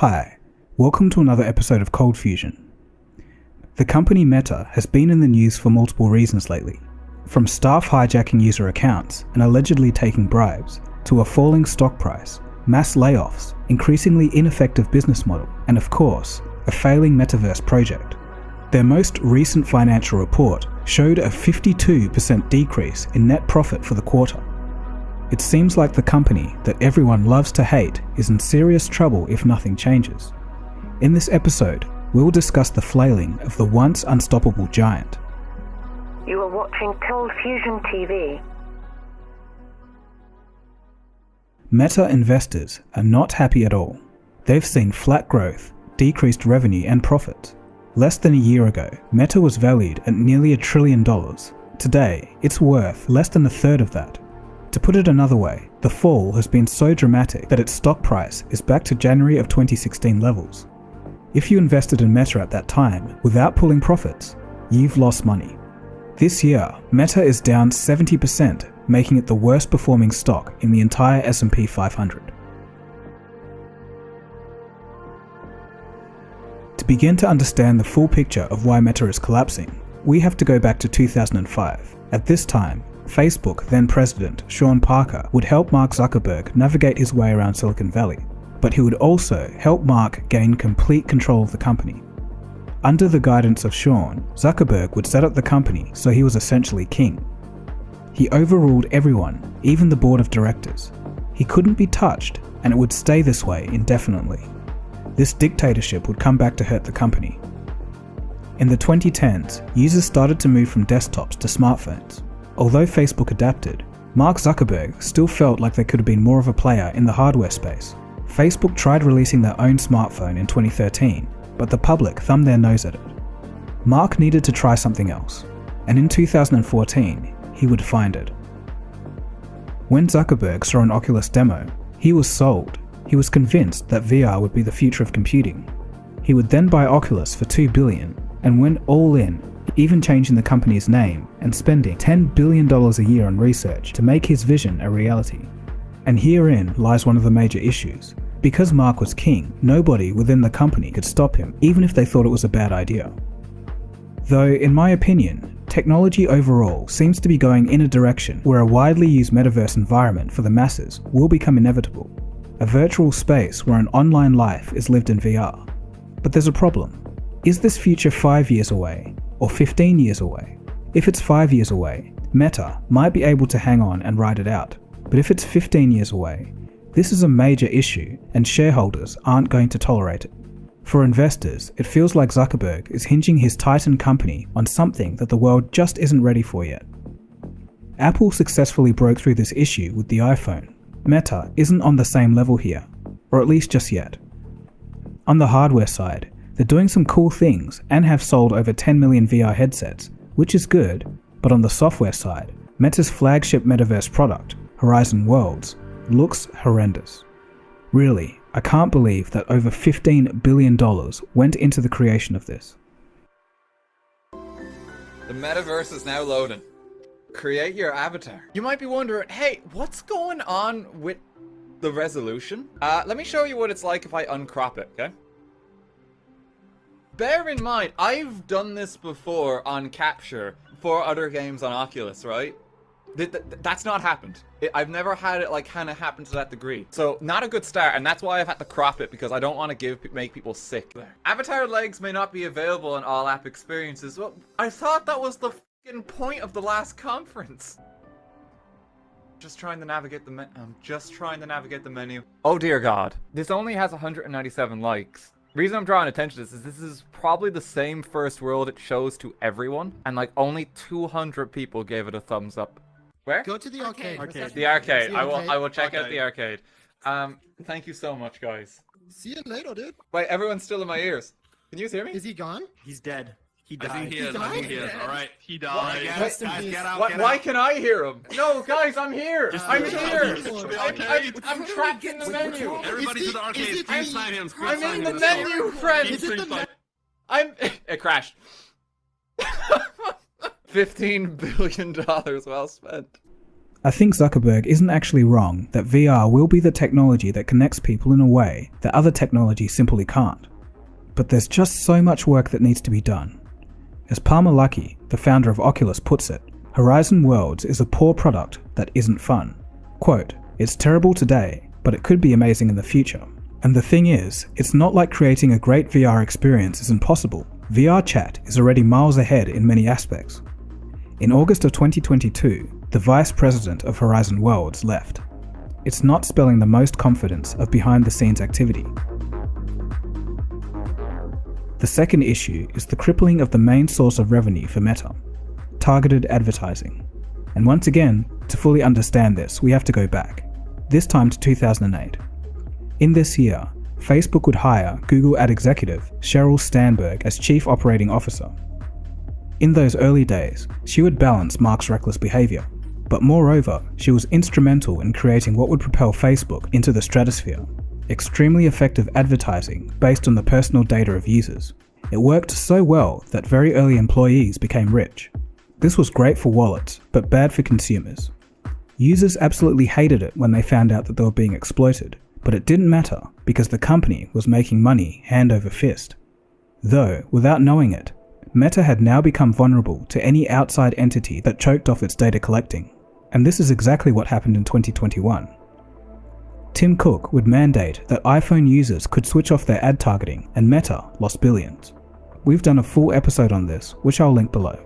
Hi, welcome to another episode of Cold Fusion. The company Meta has been in the news for multiple reasons lately, from staff hijacking user accounts and allegedly taking bribes, to a falling stock price, mass layoffs, increasingly ineffective business model, and of course, a failing metaverse project. Their most recent financial report showed a 52% decrease in net profit for the quarter. It seems like the company that everyone loves to hate is in serious trouble if nothing changes. In this episode, we'll discuss the flailing of the once unstoppable giant. You are watching Cold Fusion TV. Meta investors are not happy at all. They've seen flat growth, decreased revenue and profits. Less than a year ago, Meta was valued at nearly $1 trillion. Today, it's worth less than a third of that. To put it another way, the fall has been so dramatic that its stock price is back to January of 2016 levels. If you invested in Meta at that time without pulling profits, you've lost money. This year, Meta is down 70%, making it the worst performing stock in the entire S&P 500. To begin to understand the full picture of why Meta is collapsing, we have to go back to 2005. At this time, Facebook then president Sean Parker would help Mark Zuckerberg navigate his way around Silicon Valley, but he would also help Mark gain complete control of the company. Under the guidance of Sean, Zuckerberg would set up the company so he was essentially king. He overruled everyone, even the board of directors. He couldn't be touched, and it would stay this way indefinitely. This dictatorship would come back to hurt the company. In the 2010s, users started to move from desktops to smartphones. Although Facebook adapted, Mark Zuckerberg still felt like they could have been more of a player in the hardware space. Facebook tried releasing their own smartphone in 2013, but the public thumbed their nose at it. Mark needed to try something else, and in 2014, he would find it. When Zuckerberg saw an Oculus demo, he was sold. He was convinced that VR would be the future of computing. He would then buy Oculus for $2 billion and went all in, even changing the company's name and spending $10 billion a year on research to make his vision a reality. And herein lies one of the major issues. Because Mark was king, nobody within the company could stop him, even if they thought it was a bad idea. Though, in my opinion, technology overall seems to be going in a direction where a widely used metaverse environment for the masses will become inevitable. A virtual space where an online life is lived in VR. But there's a problem. Is this future 5 years away, or 15 years away? If it's 5 years away, Meta might be able to hang on and ride it out. But if it's 15 years away, this is a major issue and shareholders aren't going to tolerate it. For investors, it feels like Zuckerberg is hinging his titan company on something that the world just isn't ready for yet. Apple successfully broke through this issue with the iPhone. Meta isn't on the same level here, or at least just yet. On the hardware side, they're doing some cool things and have sold over 10 million VR headsets, which is good, but on the software side, Meta's flagship metaverse product, Horizon Worlds, looks horrendous. Really, I can't believe that over $15 billion went into the creation of this. The metaverse is now loading. Create your avatar. You might be wondering, hey, what's going on with the resolution? Let me show you what it's like if I uncrop it, okay? Bear in mind, I've done this before on Capture for other games on Oculus, right? That's not happened. I've never had it like kind of happen to that degree. So not a good start, and that's why I've had to crop it, because I don't want to make people sick. Avatar legs may not be available in all app experiences. Well, I thought that was the fucking point of the last conference. Just trying to navigate the I'm just trying to navigate the menu. Oh dear God. This only has 197 likes. Reason I'm drawing attention to this is probably the same first world it shows to everyone, and like only 200 people gave it a thumbs up. Where? Go to the arcade. The arcade. The I will check out the arcade. Thank you so much, guys. See you later, dude. Wait, everyone's still in my ears. Can you hear me? Is he gone? He's dead. He died. I think he is. I think he is. All right, he died. What? Guys, get out. Why can I hear him? No, guys, I'm here. I'm here. here. I'm trapped in the menu. Everybody to the arcade. Screen sign him. Screen I'm sign in him. the menu, friend. It crashed. $15 billion well spent. I think Zuckerberg isn't actually wrong that VR will be the technology that connects people in a way that other technologies simply can't. But there's just so much work that needs to be done. As Palmer Luckey, the founder of Oculus, puts it, Horizon Worlds is a poor product that isn't fun. Quote, "It's terrible today, but it could be amazing in the future. And the thing is, it's not like creating a great VR experience is impossible. VR chat is already miles ahead in many aspects." In August of 2022, the vice president of Horizon Worlds left. It's not spelling the most confidence of behind-the-scenes activity. The second issue is the crippling of the main source of revenue for Meta, targeted advertising. And once again, to fully understand this, we have to go back, this time to 2008. In this year, Facebook would hire Google ad executive Sheryl Sandberg as chief operating officer. In those early days, she would balance Mark's reckless behavior, but moreover, she was instrumental in creating what would propel Facebook into the stratosphere. Extremely effective advertising based on the personal data of users. It worked so well that very early employees became rich. This was great for wallets, but bad for consumers. Users absolutely hated it when they found out that they were being exploited, but it didn't matter because the company was making money hand over fist. Though, without knowing it, Meta had now become vulnerable to any outside entity that choked off its data collecting. And this is exactly what happened in 2021. Tim Cook would mandate that iPhone users could switch off their ad targeting, and Meta lost billions. We've done a full episode on this, which I'll link below.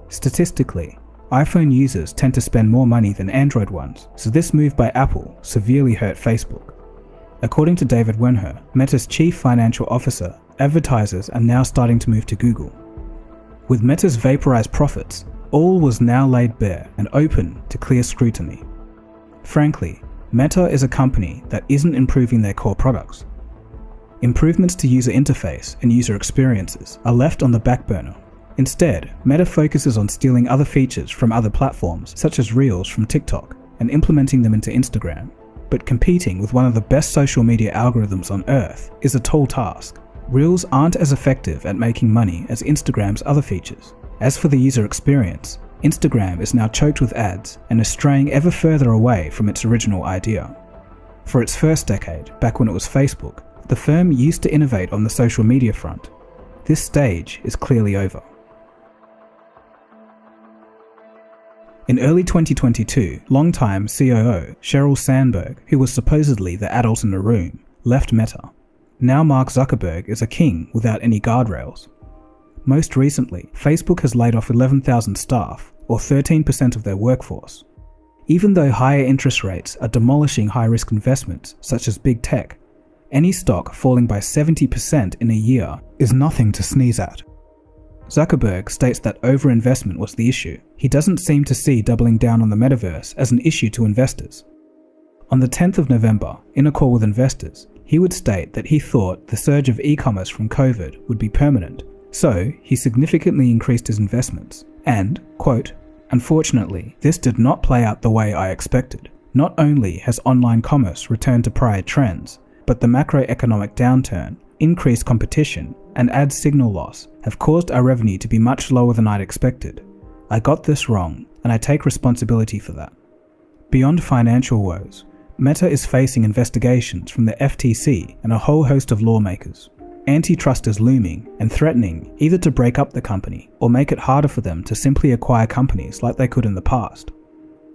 Statistically, iPhone users tend to spend more money than Android ones, so this move by Apple severely hurt Facebook. According to David Wenher, Meta's chief financial officer, advertisers are now starting to move to Google. With Meta's vaporized profits, all was now laid bare and open to clear scrutiny. Frankly, Meta is a company that isn't improving their core products. Improvements to user interface and user experiences are left on the back burner. Instead, Meta focuses on stealing other features from other platforms such as Reels from TikTok and implementing them into Instagram. But competing with one of the best social media algorithms on earth is a tall task. Reels aren't as effective at making money as Instagram's other features. As for the user experience, Instagram is now choked with ads and is straying ever further away from its original idea. For its first decade, back when it was Facebook, the firm used to innovate on the social media front. This stage is clearly over. In early 2022, longtime COO Sheryl Sandberg, who was supposedly the adult in the room, left Meta. Now Mark Zuckerberg is a king without any guardrails. Most recently, Facebook has laid off 11,000 staff, or 13% of their workforce. Even though higher interest rates are demolishing high-risk investments, such as big tech, any stock falling by 70% in a year is nothing to sneeze at. Zuckerberg states that overinvestment was the issue. He doesn't seem to see doubling down on the metaverse as an issue to investors. On the 10th of November, in a call with investors, he would state that he thought the surge of e-commerce from COVID would be permanent, so he significantly increased his investments. And, quote, "Unfortunately, this did not play out the way I expected. Not only has online commerce returned to prior trends, but the macroeconomic downturn, increased competition, and ad signal loss have caused our revenue to be much lower than I'd expected. I got this wrong, and I take responsibility for that." Beyond financial woes, Meta is facing investigations from the FTC and a whole host of lawmakers. Antitrust is looming and threatening either to break up the company or make it harder for them to simply acquire companies like they could in the past.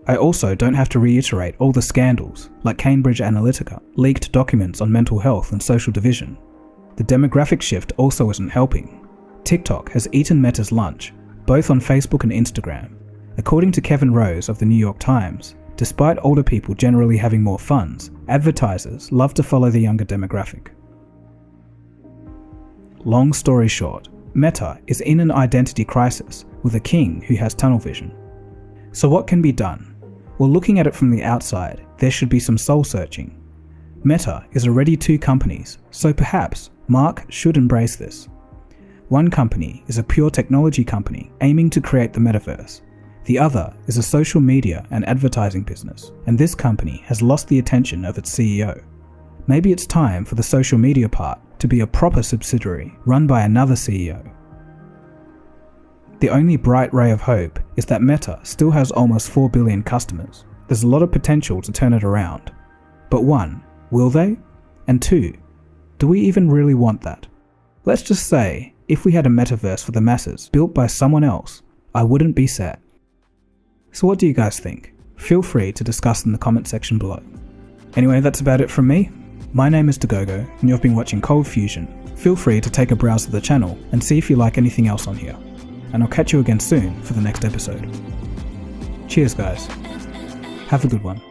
I also don't have to reiterate all the scandals, like Cambridge Analytica, leaked documents on mental health and social division. The demographic shift also isn't helping. TikTok has eaten Meta's lunch, both on Facebook and Instagram. According to Kevin Rose of the New York Times, despite older people generally having more funds, advertisers love to follow the younger demographic. Long story short, Meta is in an identity crisis with a king who has tunnel vision. So what can be done? Well, looking at it from the outside, there should be some soul searching. Meta is already two companies, so perhaps Mark should embrace this. One company is a pure technology company aiming to create the metaverse. The other is a social media and advertising business, and this company has lost the attention of its CEO. Maybe it's time for the social media part to be a proper subsidiary run by another CEO. The only bright ray of hope is that Meta still has almost 4 billion customers. There's a lot of potential to turn it around. But 1, will they? And 2, do we even really want that? Let's just say, if we had a metaverse for the masses built by someone else, I wouldn't be sad. So what do you guys think? Feel free to discuss in the comment section below. Anyway, that's about it from me. My name is Dagogo, and you've been watching Cold Fusion. Feel free to take a browse of the channel and see if you like anything else on here. And I'll catch you again soon for the next episode. Cheers guys. Have a good one.